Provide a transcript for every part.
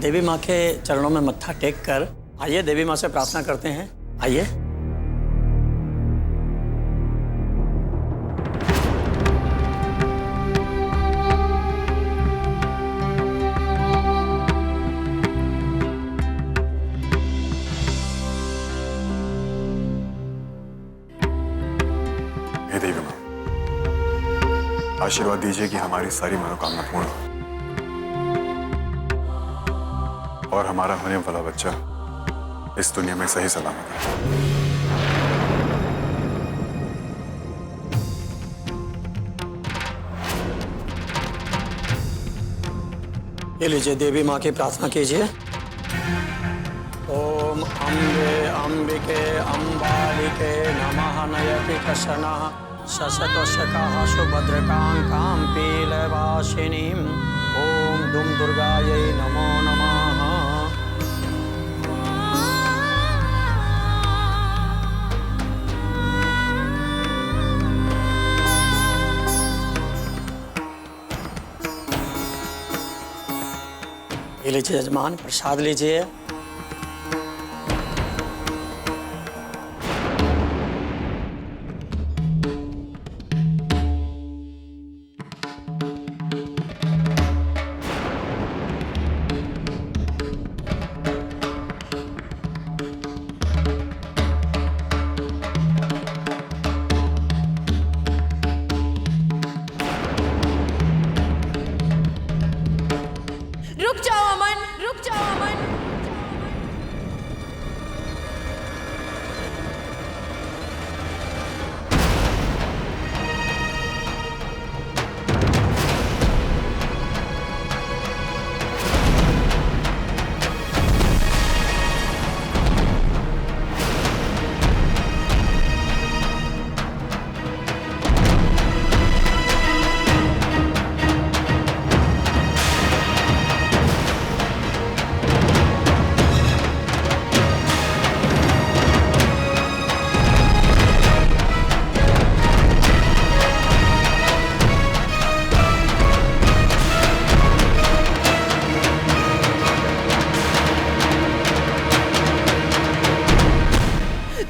देवी माँ के चरणों में मत्था टेक कर आइए देवी माँ से प्रार्थना करते हैं। आइए। हे देवी माँ, आशीर्वाद दीजिए कि हमारी सारी मनोकामना पूर्ण हो और हमारा होने वाला बच्चा इस दुनिया में सही सलामत है। ये लीजिए देवी माँ की प्रार्थना कीजिए। ओम अम्बे अम्बिके अम्बालिके नमः नयति कशनः शशतोषकाः सुभद्रकां पीलवासिनीं ओम दुम दुर्गायै नमो नमः। ये लीजिए यजमान, प्रसाद लीजिए। रुक जाओ अमन, रुक जाओ अमन।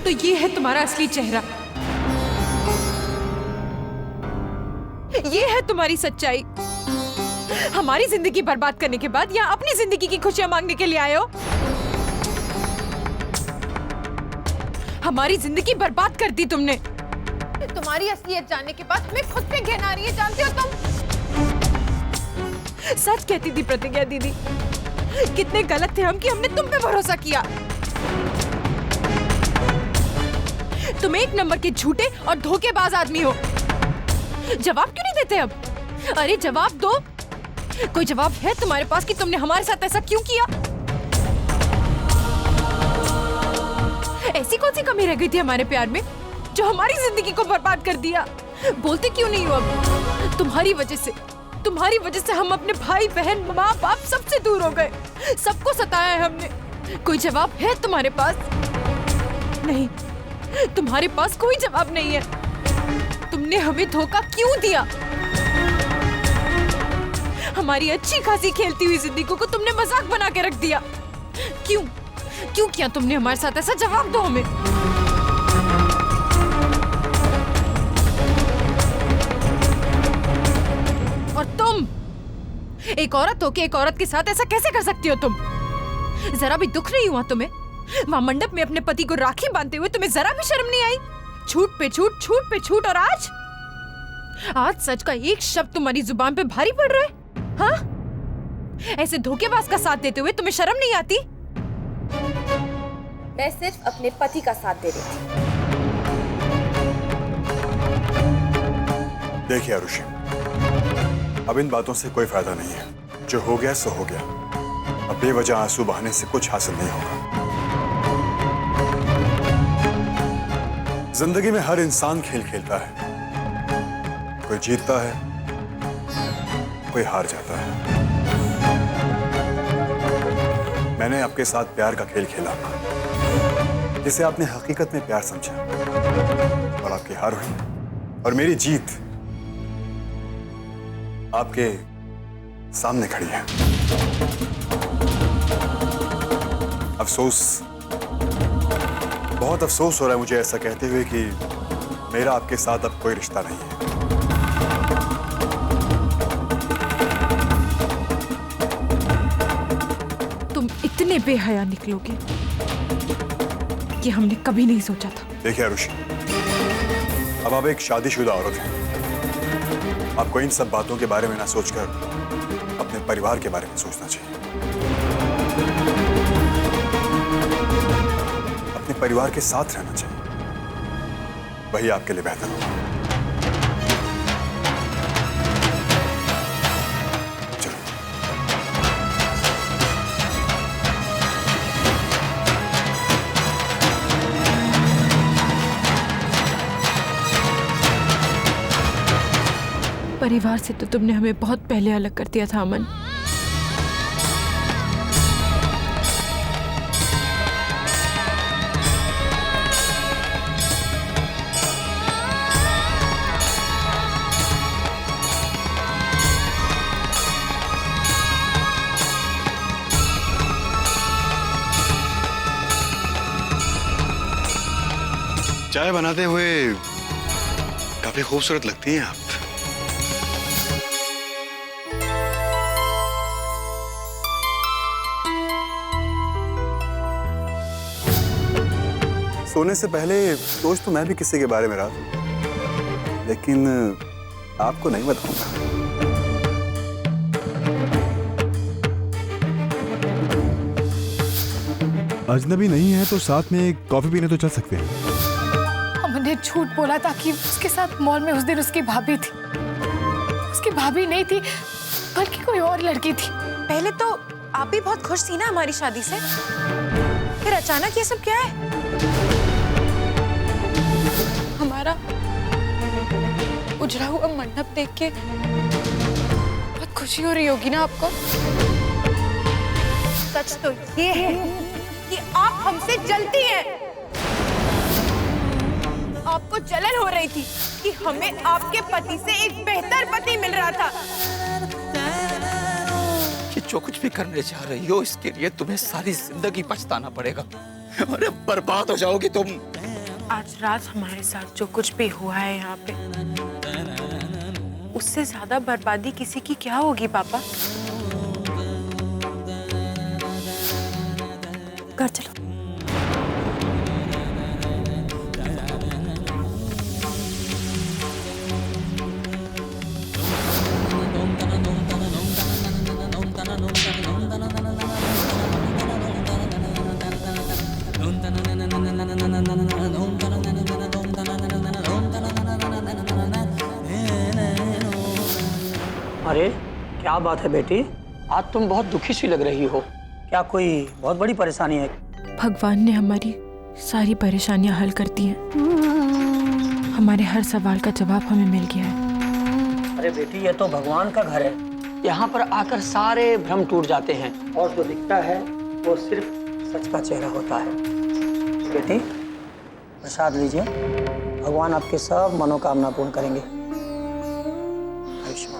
तो ये है तुम्हारा असली चेहरा, ये है तुम्हारी सच्चाई। हमारी जिंदगी बर्बाद करने के बाद यहाँ अपनी जिंदगी की खुशियां मांगने के लिए आए हो। हमारी जिंदगी बर्बाद कर दी तुमने। तुम्हारी असलियत जानने के बाद तुम्हें खुद पे घिन आ रही है, जानती हो तुम? सच कहती थी प्रतिज्ञा दीदी, कितने गलत थे हम कि हमने तुम पे भरोसा किया। तुम एक नंबर के झूठे और धोखेबाज आदमी हो। जवाब क्यों नहीं देते अब? अरे जवाब दो, कोई जवाब है तुम्हारे पास कि तुमने हमारे साथ ऐसा क्यों किया? ऐसी कौन सी कमी रह गई थी हमारे प्यार में जो हमारी जिंदगी को बर्बाद कर दिया? बोलते क्यों नहीं हो अब? तुम्हारी वजह से हम अपने भाई बहन माँ बाप सबसे दूर हो गए। सबको सताया है हमने। कोई जवाब है तुम्हारे पास? नहीं, तुम्हारे पास कोई जवाब नहीं है। तुमने हमें धोखा क्यों दिया? हमारी अच्छी खासी खेलती हुई जिंदगी को तुमने मजाक बना के रख दिया। क्यों किया तुमने हमारे साथ ऐसा? जवाब दो हमें। और तुम एक औरत हो के एक औरत के साथ ऐसा कैसे कर सकती हो तुम? जरा भी दुख नहीं हुआ तुम्हें? वहां मंडप में अपने पति को राखी बांधते हुए तुम्हें जरा भी शर्म नहीं आई? झूठ पे झूठ, और आज सच का एक शब्द तुम्हारी जुबान पे भारी पड़ रहा है। हाँ? ऐसे धोखेबाज का साथ देते हुए तुम्हें शर्म नहीं आती? मैं सिर्फ अपने पति का साथ दे रही थी। देखिए आरुषि, अब इन बातों से कोई फायदा नहीं है। जो हो गया सो हो गया। अब बेवजह आंसू बहाने से कुछ हासिल नहीं होगा। जिंदगी में हर इंसान खेल खेलता है, कोई जीतता है, कोई हार जाता है। मैंने आपके साथ प्यार का खेल खेला, जिसे आपने हकीकत में प्यार समझा, और आपकी हार हुई और मेरी जीत आपके सामने खड़ी है। अफसोस, बहुत अफसोस हो रहा है मुझे ऐसा कहते हुए कि मेरा आपके साथ अब कोई रिश्ता नहीं है। तुम इतने बेहया निकलोगे कि हमने कभी नहीं सोचा था। देखिए आरुषि, अब आप एक शादीशुदा औरत हैं। आपको इन सब बातों के बारे में ना सोचकर अपने परिवार के बारे में सोचना चाहिए। अपने परिवार के साथ रहना चाहिए, वही आपके लिए बेहतर होगा। चलो। परिवार से तो तुमने हमें बहुत पहले अलग कर दिया था अमन। चाय बनाते हुए काफी खूबसूरत लगती हैं आप। सोने से पहले सोच तो मैं भी किसी के बारे में रहा था, लेकिन आपको नहीं बताऊंगा। अजनबी नहीं है तो साथ में कॉफी पीने तो चल सकते हैं। हमने झूठ बोला था कि उसके साथ मॉल में उस दिन उसकी भाभी थी। उसकी भाभी नहीं थी, बल्कि कोई और लड़की थी। पहले तो आप भी बहुत खुश थी ना हमारी शादी से, फिर अचानक ये सब क्या है? हमारा उजड़ा हुआ मंडप देख के बहुत खुशी हो रही होगी ना आपको? सच तो ये है कि आप हमसे जलती हैं। आपको जलन हो रही थी कि हमें आपके पति से एक बेहतर पति मिल रहा था। कि जो कुछ भी करने जा रही हो इसके लिए तुम्हें सारी जिंदगी पछताना पड़ेगा। अरे बर्बाद हो जाओगी तुम। आज रात हमारे साथ जो कुछ भी हुआ है यहाँ पे, उससे ज्यादा बर्बादी किसी की क्या होगी पापा? घर चलो। अरे क्या बात है बेटी, आज तुम बहुत दुखी सी लग रही हो। क्या कोई बहुत बड़ी परेशानी है? भगवान ने हमारी सारी परेशानियां हल कर दी हैं। हमारे हर सवाल का जवाब हमें मिल गया है। अरे बेटी, ये तो भगवान का घर है। यहाँ पर आकर सारे भ्रम टूट जाते हैं और जो दिखता है वो सिर्फ सच का चेहरा होता है। बेटी, प्रसाद लीजिए, भगवान आपके सब मनोकामना पूर्ण करेंगे। आयुष्मान।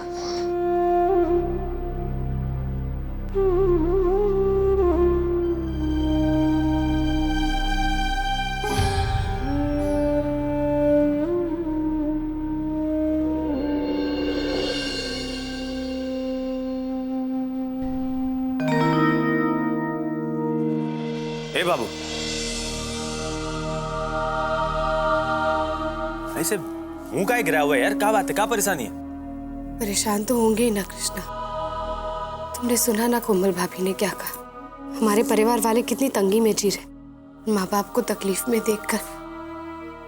ए बाबू, ऐसे मुंह काहे गिरा हुआ है यार? क्या बात है, क्या परेशानी है? परेशान तो होंगे ही ना कृष्णा। तुमने सुना ना कोमल भाभी ने क्या कहा? हमारे परिवार वाले कितनी तंगी में जी रहे। माँ बाप को तकलीफ में देखकर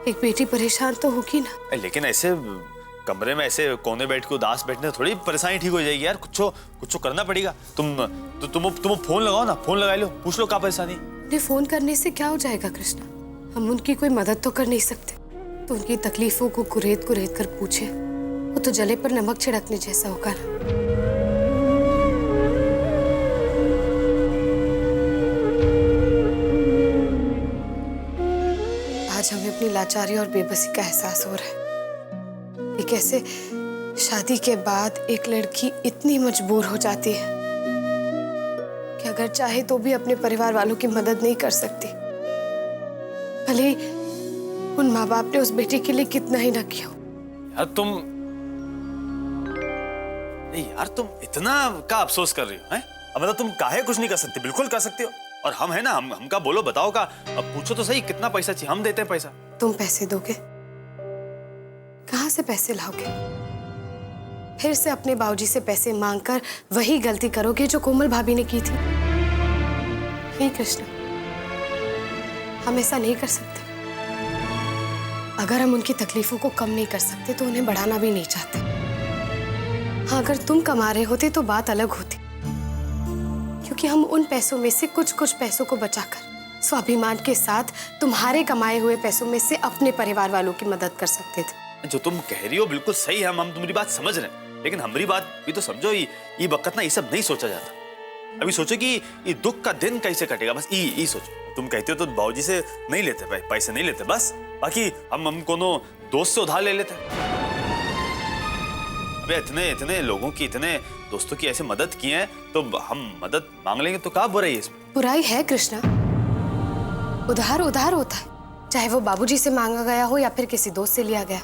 एक बेटी परेशान तो होगी ना। लेकिन ऐसे कमरे में ऐसे कोने बैठ के उदास बैठने थोड़ी परेशानी ठीक हो जाएगी यार। कुछ करना पड़ेगा। तुम फोन लगाओ ना, फोन लगा लो, पूछ लो क्या परेशानी। उन्हें फोन करने से क्या हो जाएगा कृष्णा? हम उनकी कोई मदद तो कर नहीं सकते। तो उनकी तकलीफों को कुरेद कर पूछे, वो तो जले पर नमक छिड़कने जैसा होगा ना। आज हमें अपनी लाचारी और बेबसी का एहसास हो रहा है कि कैसे शादी के बाद एक लड़की इतनी मजबूर हो जाती है कि अगर चाहे तो भी अपने परिवार वालों की मदद नहीं कर सकती। भले ही उन माँ बाप ने उस बेटी के लिए कितना ही न किया। यार तुम नहीं यार, तुम इतना का अफसोस कर रही हो हैं? मतलब तुम काहे कुछ नहीं कर सकते? बिल्कुल कर सकते हो। और हम है ना, हम का बोलो, बताओ का, अब पूछो तो सही कितना पैसा चाहिए, हम देते हैं पैसा। तुम पैसे दोगे? कहाँ से पैसे लाओगे? फिर से अपने बाबूजी से पैसे मांगकर वही गलती करोगे जो कोमल भाभी ने की थी। नहीं कृष्णा, हम ऐसा नहीं कर सकते। अगर हम उनकी तकलीफों को कम नहीं कर सकते तो उन्हें बढ़ाना भी नहीं चाहते। हाँ, अगर तुम कमा रहे होते तो बात अलग होती, क्योंकि हम उन पैसों में से कुछ पैसों को बचाकर स्वाभिमान के साथ तुम्हारे कमाए हुए पैसों में से अपने परिवार वालों की मदद कर सकते थे। जो तुम कह रही हो बिल्कुल सही है, हम तुम्हारी बात समझ रहे हैं, लेकिन हमारी बात भी तो समझो। ये वक्त ना ये सब नहीं सोचा जाता। अभी सोचो कि ये दुख का दिन कैसे कटेगा, बस ये सोचो। तुम कहते हो तो बाबूजी से नहीं लेते पैसे नहीं लेते, बस बाकी हम कोनो दोस्त से उधार ले लेते। अबे इतने लोगों की, इतने दोस्तों की ऐसे मदद की है, तो हम मदद मांग लेंगे तो क्या बुराई है इसमें? बुराई है कृष्णा, उधार होता है, चाहे वो बाबूजी से मांगा गया हो या फिर किसी दोस्त से लिया गया,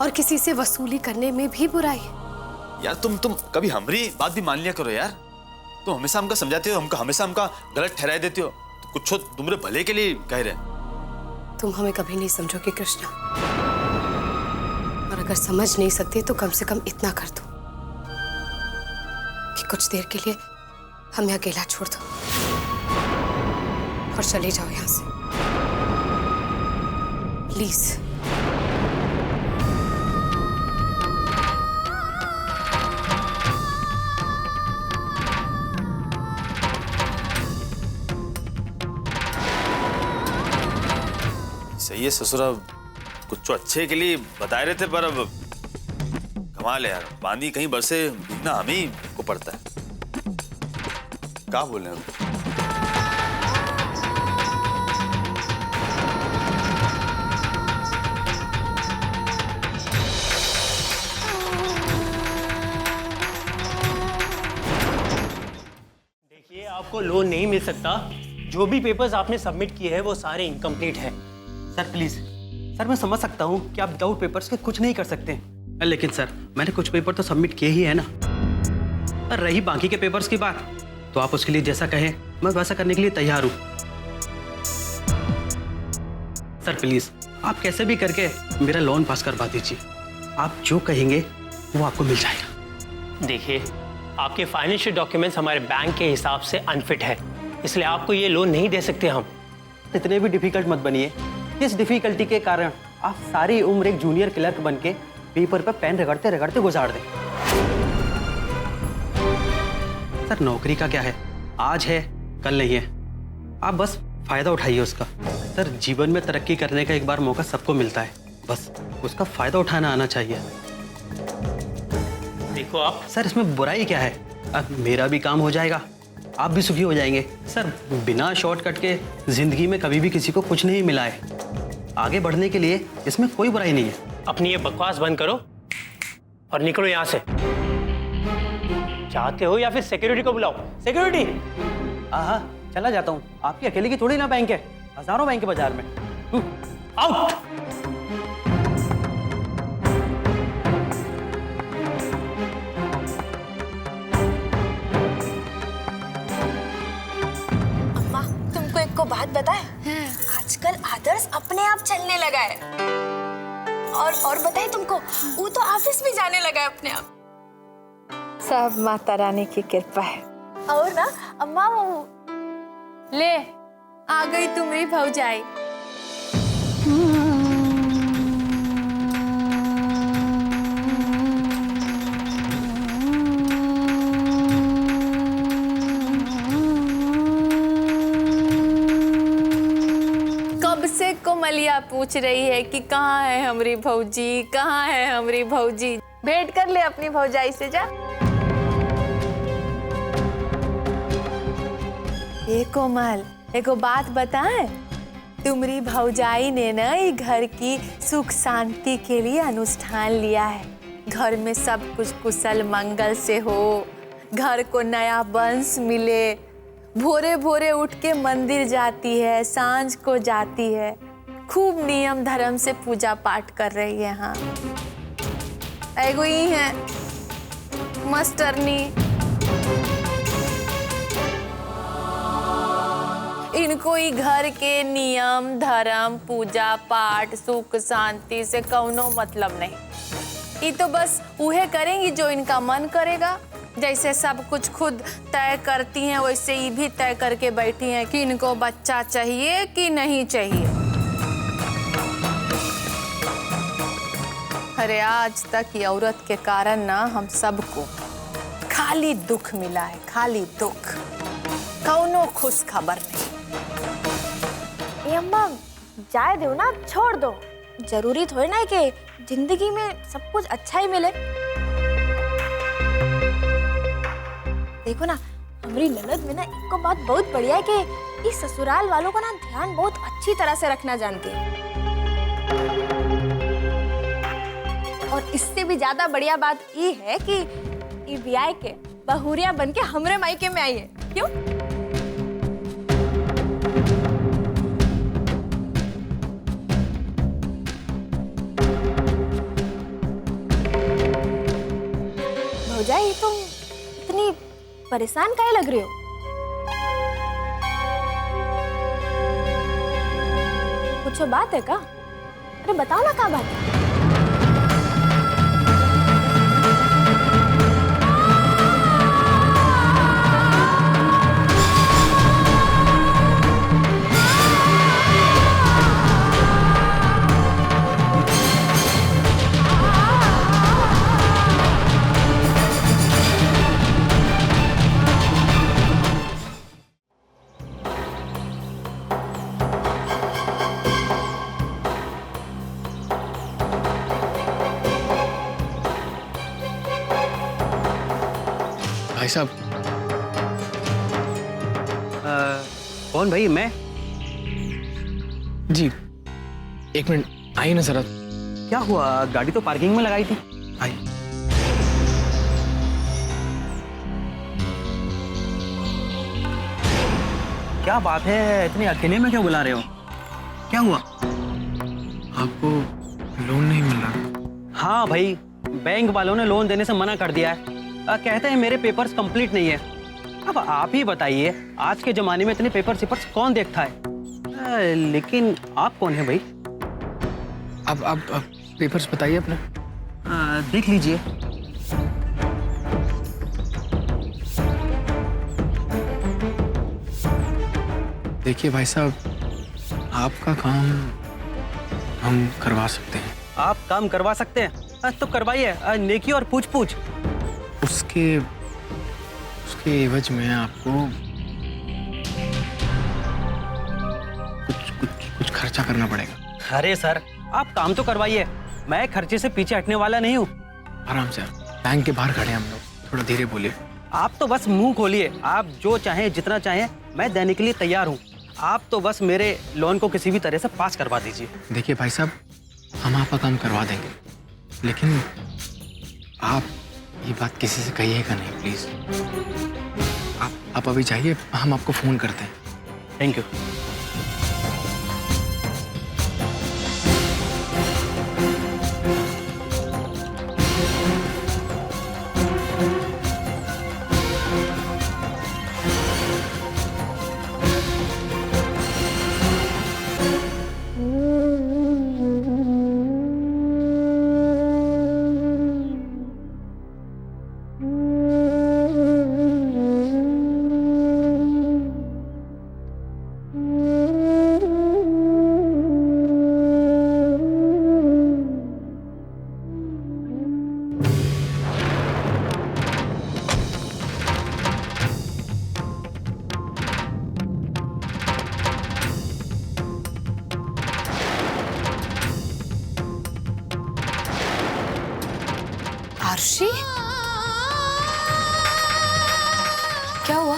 और किसी से वसूली करने में भी बुराई है। यार तुम कभी हमारी बात भी मान लिया करो यार। तुम हमेशा हमका समझाते हो, हमेशा हमका गलत ठहराए देते हो, तो कुछ तुम्हारे भले के लिए कह रहे हैं। तुम हमें कभी नहीं समझोगे कृष्णा, और अगर समझ नहीं सकते तो कम से कम इतना कर दो कि कुछ देर के लिए हमें अकेला छोड़ दो और चले जाओ यहां से, प्लीज। सही है ससुरा, कुछ अच्छे के लिए बताए रहे थे, पर अब कमाल है यार, पानी कहीं बरसे भीगना हमें ही को पड़ता है। क्या बोल रहे हैं? देखिए, आपको लोन नहीं मिल सकता। जो भी पेपर्स आपने सबमिट किए हैं वो सारे इनकम्प्लीट हैं। सर प्लीज, सर मैं समझ सकता हूँ कि आप विदाउट पेपर्स के कुछ नहीं कर सकते, लेकिन सर मैंने कुछ पेपर तो सबमिट किए ही है ना। और रही बाकी के पेपर्स की बात, तो आप उसके लिए जैसा कहें मैं वैसा करने के लिए तैयार हूँ। सर प्लीज, आप कैसे भी करके मेरा लोन पास करवा दीजिए। आप जो कहेंगे वो आपको मिल जाएगा। देखिए, आपके फाइनेंशियल डॉक्यूमेंट्स हमारे बैंक के हिसाब से अनफिट है, इसलिए आपको ये लोन नहीं दे सकते हम। इतने भी डिफिकल्ट मत बनिए। इस डिफिकल्टी के कारण आप सारी उम्र एक जूनियर क्लर्क बन के पेपर पर पेन रगड़ते रगड़ते गुजार दें। सर नौकरी का क्या है, आज है कल नहीं है, आप बस फायदा उठाइए उसका। सर जीवन में तरक्की करने का एक बार मौका सबको मिलता है, बस उसका फायदा उठाना आना चाहिए। देखो आप, सर इसमें बुराई क्या है? अब मेरा भी काम हो जाएगा, आप भी सुखी हो जाएंगे। सर बिना शॉर्टकट के जिंदगी में कभी भी किसी को कुछ नहीं मिला है। आगे बढ़ने के लिए इसमें कोई बुराई नहीं है। अपनी ये बकवास बंद करो और निकलो यहाँ से। चाहते हो या फिर सिक्योरिटी को बुलाओ। सिक्योरिटी। हाँ, चला जाता हूँ, आपकी अकेले की थोड़ी ना बैंक है, हजारों बैंक है बाजार में। आउट। अम्मा, तुमको एक को बात बताए, आजकल आदर्श अपने आप चलने लगा है। और बताए तुमको, वो तो ऑफिस भी जाने लगा है अपने आप। सब माता रानी की कृपा है। और ना अम्मा, वो ले आ गई तुम्हारी भौजाई। कोमलिया पूछ रही है कि कहाँ है हमारी भौजी, कहाँ है हमारी भौजी। भेंट कर ले अपनी भौजाई से, जा। ये कोमल, एको बात बताएं, तुम्हारी भौजाई ने ना ये घर की सुख शांति के लिए अनुष्ठान लिया है। घर में सब कुछ कुशल मंगल से हो, घर को नया वंश मिले, भोरे भोरे उठ के मंदिर जाती है, सांझ को जाती है, खूब नियम धर्म से पूजा पाठ कर रही है। हाँ, एगो ही है मास्टरनी, इनको ही घर के नियम धर्म पूजा पाठ सुख शांति से कौनो मतलब नहीं। ये तो बस उहे करेंगी जो इनका मन करेगा। जैसे सब कुछ खुद तय करती हैं वैसे ये भी तय करके बैठी हैं कि इनको बच्चा चाहिए कि नहीं चाहिए। अरे आज तक ये औरत के कारण ना हम सबको खाली दुख मिला है, खाली दुख, कौनो खुश खबर नहीं। अम्मा जाए दो ना, छोड़ दो। जरूरी थोड़ी ना है कि जिंदगी में सब कुछ अच्छा ही मिले। देखो ना, हमारी ननद में ना एक बात बहुत बढ़िया है कि इस ससुराल वालों का ना ध्यान बहुत अच्छी तरह से रखना जानती है। और इससे भी ज्यादा बढ़िया बात ये है कि ये ब्याह के बहुरिया बन के हमरे मायके में आई है। क्यों? भौजाई, तुम इतनी परेशान काहे लग रही हो? कुछ बात है का? अरे बताओ ना, क्या बात है? भाई साहब। कौन भाई? मैं? जी एक मिनट आइए ना जरा। क्या हुआ? गाड़ी तो पार्किंग में लगाई थी। आइए। क्या बात है, इतने अकेले में क्यों बुला रहे हो? क्या हुआ? आपको लोन नहीं मिल रहा? हाँ भाई, बैंक वालों ने लोन देने से मना कर दिया है। कहते हैं मेरे पेपर्स कंप्लीट नहीं है। अब आप ही बताइए, आज के जमाने में इतने पेपर्स कौन देखता है? लेकिन आप कौन है भाई? अब पेपर्स बताइए अपने। देख लीजिए। देखिए भाई साहब, आपका काम हम करवा सकते हैं। आप काम करवा सकते हैं तो करवाइए, नेकी और पूछ पूछ। उसके एवज में आपको कुछ खर्चा करना पड़ेगा। अरे सर, आप काम तो करवाइए, मैं खर्चे से पीछे हटने वाला नहीं हूँ। आराम से, बैंक के बाहर खड़े हैं हम लोग, थोड़ा धीरे बोलिए। आप तो बस मुंह खोलिए, आप जो चाहें जितना चाहें मैं देने के लिए तैयार हूँ। आप तो बस मेरे लोन को किसी भी तरह से पास करवा दीजिए। देखिए भाई साहब, हम आपका काम करवा देंगे, लेकिन आप ये बात किसी से कहिएगा नहीं प्लीज। आप अभी जाइए, हम आपको फोन करते हैं। Thank you. आरुषि, क्या हुआ?